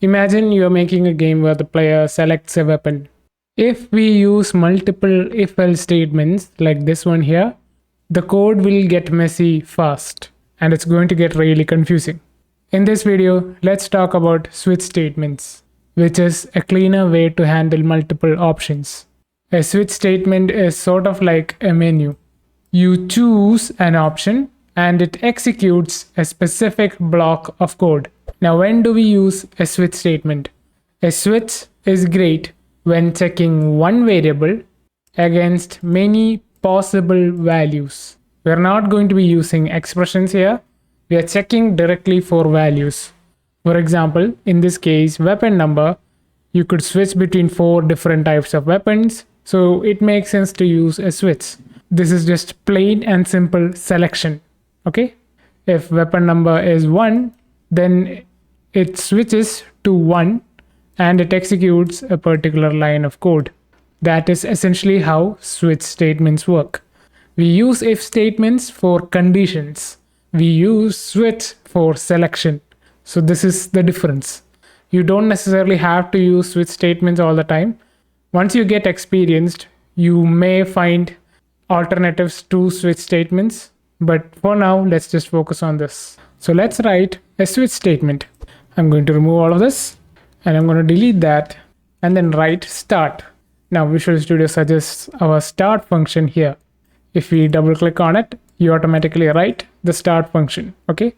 Imagine you're making a game where the player selects a weapon. If we use multiple if-else statements like this one here, the code will get messy fast and it's going to get really confusing. In this video, let's talk about switch statements, which is a cleaner way to handle multiple options. A switch statement is sort of like a menu. You choose an option and it executes a specific block of code. Now, when do we use a switch statement? A switch is great when checking one variable against many possible values. We're not going to be using expressions here. We are checking directly for values. For example, in this case, weapon number, you could switch between 4 different types of weapons. So it makes sense to use a switch. This is just plain and simple selection. Okay. If weapon number is 1, then it switches to 1 and it executes a particular line of code. That is essentially how switch statements work. We use if statements for conditions. We use switch for selection. So this is the difference. You don't necessarily have to use switch statements all the time. Once you get experienced, you may find alternatives to switch statements. But for now, let's just focus on this. So let's write a switch statement. I'm going to remove all of this and I'm going to delete that and then write start. Now Visual Studio suggests our start function here. If we double click on it, you automatically write the start function. Okay.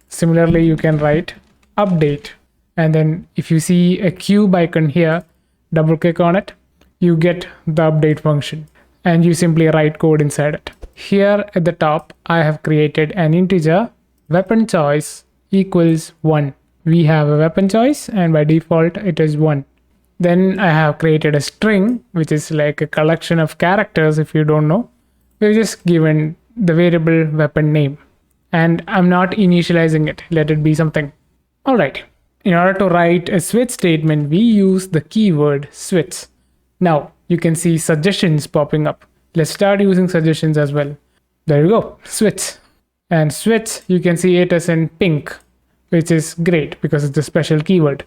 Similarly, you can write update. And then if you see a cube icon here, double click on it, you get the update function and you simply write code inside it. Here at the top, I have created an integer weapon choice equals 1. We have a weapon choice and by default it is 1. Then I have created a string, which is like a collection of characters. If you don't know, we've just given the variable weapon name and I'm not initializing it. Let it be something. All right. In order to write a switch statement, we use the keyword switch. Now you can see suggestions popping up. Let's start using suggestions as well. There you go, switch. And switch, you can see it as in pink, which is great because it's a special keyword.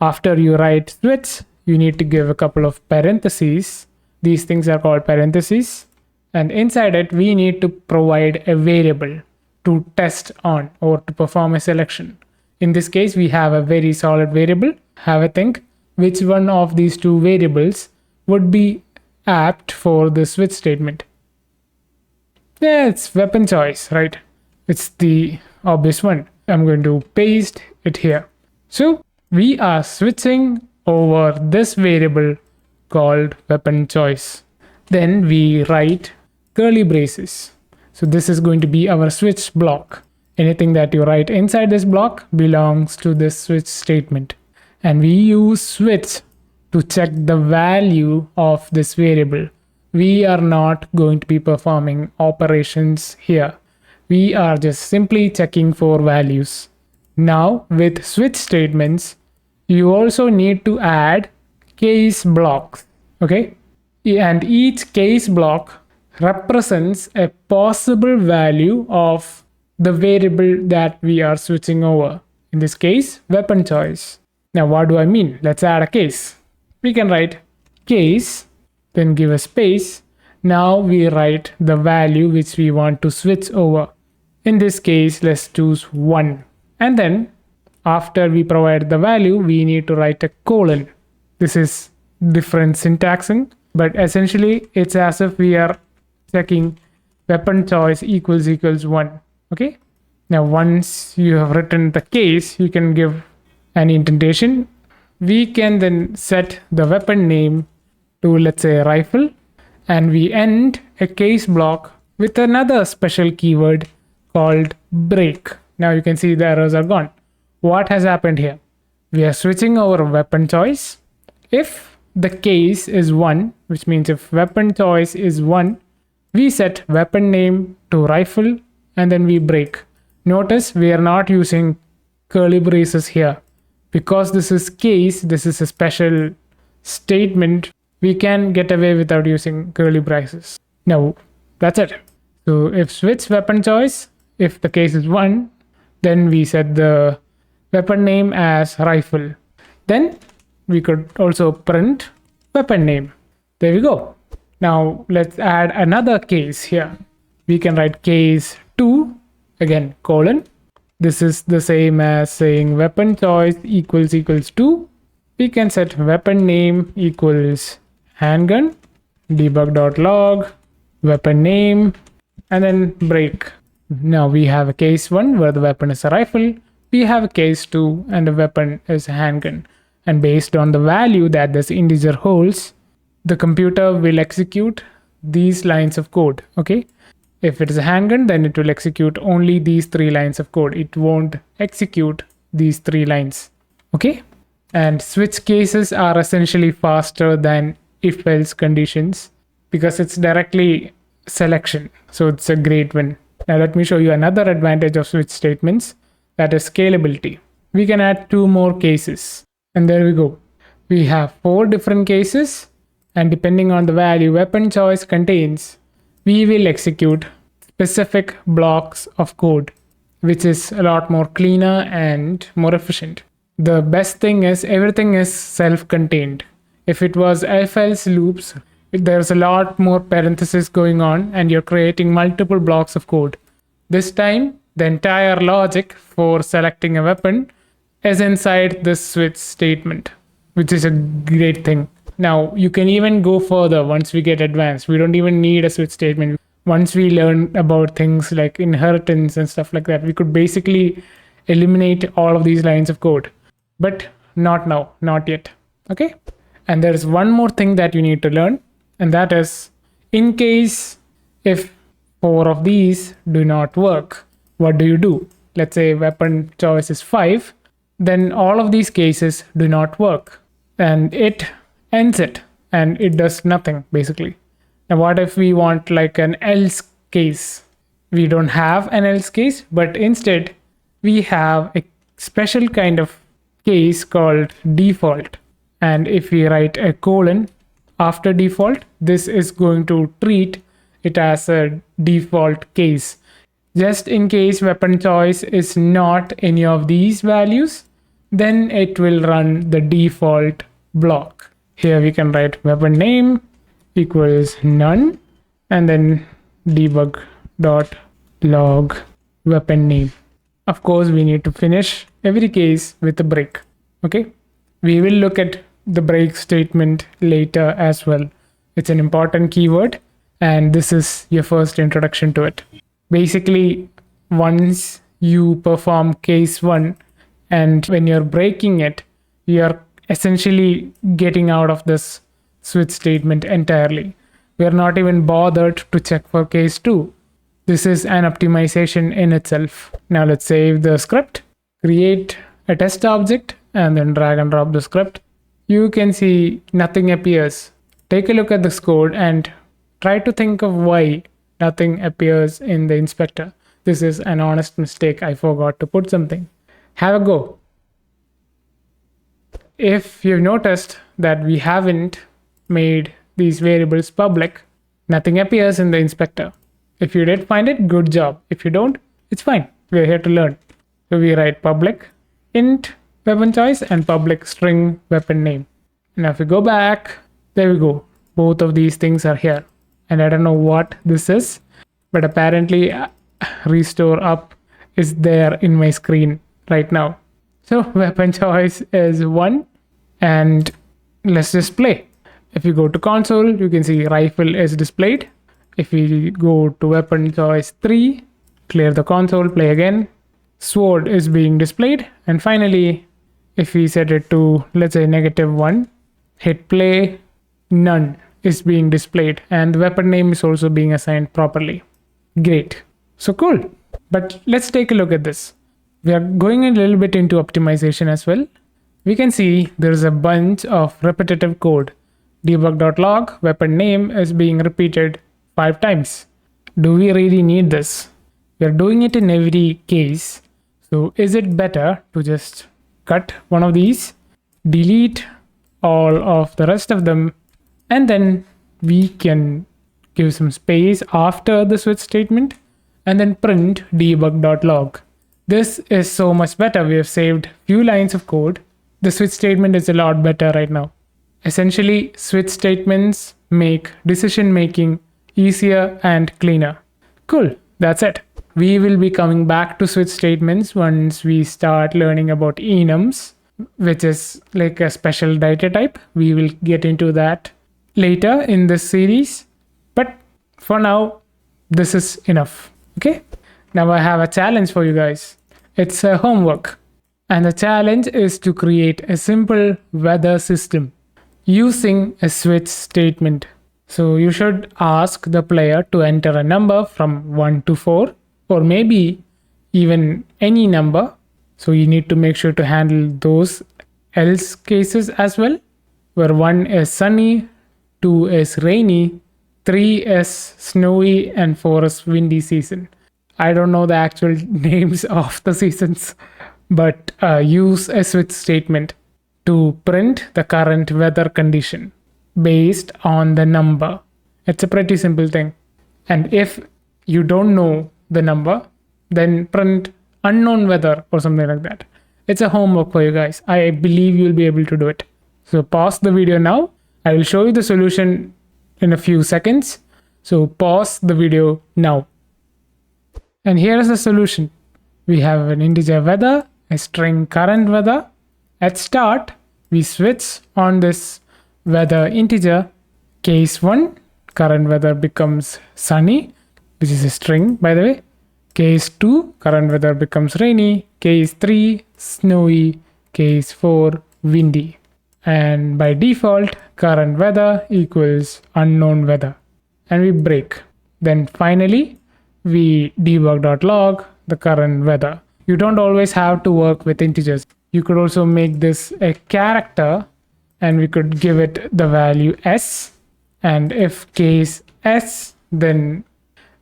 After you write switch, you need to give a couple of parentheses. These things are called parentheses. And inside it, we need to provide a variable to test on or to perform a selection. In this case, we have a very solid variable. Have a think which one of these two variables would be apt for the switch statement. Yeah, it's weapon choice, right? It's the obvious one. I'm going to paste it here. So we are switching over this variable called weapon choice. Then we write curly braces. So this is going to be our switch block. Anything that you write inside this block belongs to this switch statement. And we use switch to check the value of this variable. We are not going to be performing operations here. We are just simply checking for values. Now with switch statements, you also need to add case blocks. Okay. And each case block represents a possible value of the variable that we are switching over. In this case, weapon choice. Now what do I mean? Let's add a case. We can write case, then give a space. Now we write the value which we want to switch over. In this case, let's choose 1. And then after we provide the value, we need to write a colon. This is different syntaxing, but essentially it's as if we are checking weapon choice equals 1. Okay. Now once you have written the case, you can give an indentation. We can then set the weapon name to, let's say, rifle, and we end a case block with another special keyword called break. Now you can see the errors are gone. What has happened here? We are switching over weapon choice. If the case is 1, which means if weapon choice is 1, we set weapon name to rifle and then we break. Notice we are not using curly braces here. Because this is case, this is a special statement, we can get away without using curly braces. Now, that's it. So if switch weapon choice, if the case is 1, then we set the weapon name as rifle. Then we could also print weapon name. There we go. Now let's add another case here. We can write case 2, again colon. This is the same as saying weapon choice equals 2. We can set weapon name equals handgun, debug.log, weapon name, and then break. Now we have a case 1 where the weapon is a rifle. We have a case 2 and the weapon is a handgun. And based on the value that this integer holds, the computer will execute these lines of code. Okay. If it is a handgun, then it will execute only these 3 lines of code. It won't execute these 3 lines. Okay. And switch cases are essentially faster than if else conditions because it's directly selection. So it's a great win. Now let me show you another advantage of switch statements, that is scalability. We can add 2 more cases and there we go. We have 4 different cases, and depending on the value weapon choice contains, we will execute specific blocks of code, which is a lot more cleaner and more efficient. The best thing is everything is self-contained. If it was if-else loops, there's a lot more parentheses going on and you're creating multiple blocks of code. This time, the entire logic for selecting a weapon is inside this switch statement, which is a great thing. Now, you can even go further once we get advanced. We don't even need a switch statement. Once we learn about things like inheritance and stuff like that, we could basically eliminate all of these lines of code. But not now, not yet. Okay? And there's one more thing that you need to learn, and that is in case if 4 of these do not work, what do? Let's say weapon choice is 5, then all of these cases do not work and it ends it and it does nothing basically. Now what if we want like an else case? We don't have an else case, but instead we have a special kind of case called default. And if we write a colon after default, this is going to treat it as a default case. Just in case weapon choice is not any of these values, then it will run the default block. Here we can write weapon name equals none and then debug.log weapon name. Of course, we need to finish every case with a break. Okay, we will look at the break statement later as well. It's an important keyword and this is your first introduction to it. Basically, once you perform case 1 and when you're breaking it, you're essentially getting out of this switch statement entirely. We're not even bothered to check for case 2. This is an optimization in itself. Now let's save the script, create a test object and then drag and drop the script. You can see nothing appears. Take a look at this code and try to think of why nothing appears in the inspector. This is an honest mistake. I forgot to put something. Have a go. If you've noticed that we haven't made these variables public, nothing appears in the inspector. If you did find it, good job. If you don't, it's fine. We're here to learn. So we write public int weapon choice and public string weapon name. Now if we go back, there we go. Both of these things are here. And I don't know what this is, but apparently restore up is there in my screen right now. So weapon choice is 1 and let's just play. If you go to console, you can see rifle is displayed. If we go to weapon choice 3, clear the console, play again. Sword is being displayed. And finally, if we set it to, let's say -1, hit play, none is being displayed. And the weapon name is also being assigned properly. Great. So cool. But let's take a look at this. We are going a little bit into optimization as well. We can see there's a bunch of repetitive code. Debug.log weapon name is being repeated 5 times. Do we really need this? We're doing it in every case. So is it better to just cut one of these, delete all of the rest of them, and then we can give some space after the switch statement and then print debug.log. This is so much better. We have saved few lines of code the switch statement is a lot better right now. Essentially, switch statements make decision making easier and cleaner. Cool, that's it. We will be coming back to switch statements once we start learning about enums, which is like a special data type. We will get into that later in this series. But for now, this is enough. Okay? Now I have a challenge for you guys. It's a homework. And the challenge is to create a simple weather system using a switch statement. So you should ask the player to enter a number from 1 to 4, or maybe even any number. So you need to make sure to handle those else cases as well, where 1 is sunny, 2 is rainy, 3 is snowy, and 4 is windy season. I don't know the actual names of the seasons, but use a switch statement to print the current weather condition based on the number. It's a pretty simple thing. And if you don't know the number, then print unknown weather or something like that. It's a homework for you guys. I believe you'll be able to do it. So pause the video now. I will show you the solution in a few seconds. So pause the video now. And here is the solution. We have an integer weather, a string current weather. At start, we switch on this weather integer. Case 1, current weather becomes sunny, which is a string by the way. Case 2, current weather becomes rainy. Case 3, snowy. Case 4, windy. And by default, current weather equals unknown weather. And we break. Then finally, we debug.log the current weather. You don't always have to work with integers. You could also make this a character, and we could give it the value s. And if case s, then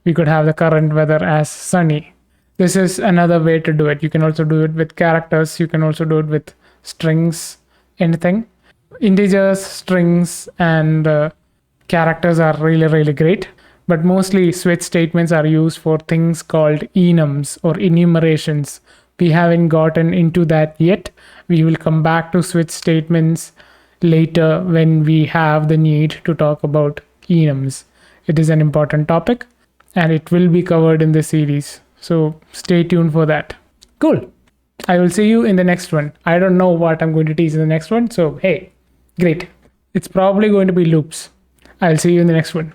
we could have the current weather as sunny. This is another way to do it. You can also do it with characters. You can also do it with strings, anything. Integers, strings, and characters are really great. But mostly switch statements are used for things called enums or enumerations. We haven't gotten into that yet. We will come back to switch statements later when we have the need to talk about enums. It is an important topic and it will be covered in the series. So stay tuned for that. Cool. I will see you in the next one. I don't know what I'm going to teach in the next one. So hey, great. It's probably going to be loops. I'll see you in the next one.